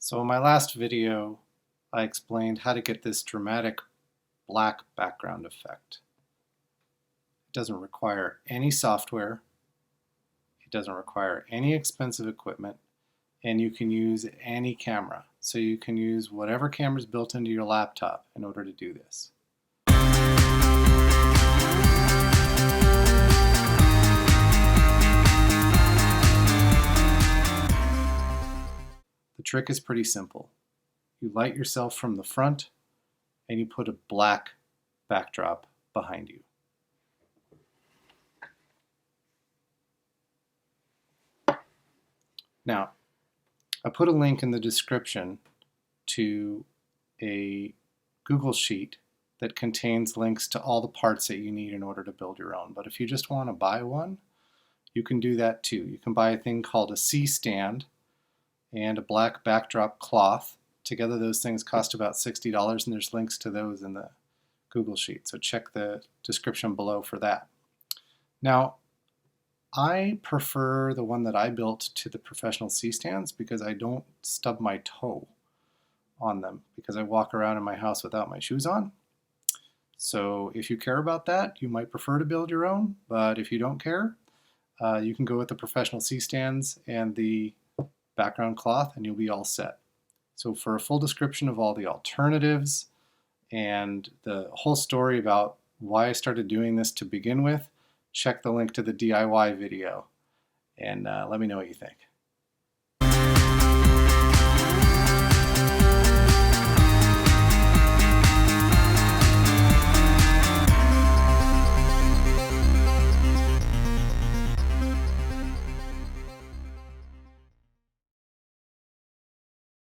So in my last video, I explained how to get this dramatic black background effect. It doesn't require any software, it doesn't require any expensive equipment, and you can use any camera. So you can use whatever camera is built into your laptop in order to do this. The trick is pretty simple. You light yourself from the front and you put a black backdrop behind you. Now, I put a link in the description to a Google Sheet that contains links to all the parts that you need in order to build your own. But if you just want to buy one, you can do that too. You can buy a thing called a C-stand and a black backdrop cloth. Together those things cost about $60, and there's links to those in the Google Sheet. So check the description below for that. Now, I prefer the one that I built to the professional C-stands because I don't stub my toe on them because I walk around in my house without my shoes on. So if you care about that, you might prefer to build your own, but if you don't care, you can go with the professional C-stands and the background cloth and you'll be all set. So for a full description of all the alternatives and the whole story about why I started doing this to begin with, check the link to the DIY video and let me know what you think.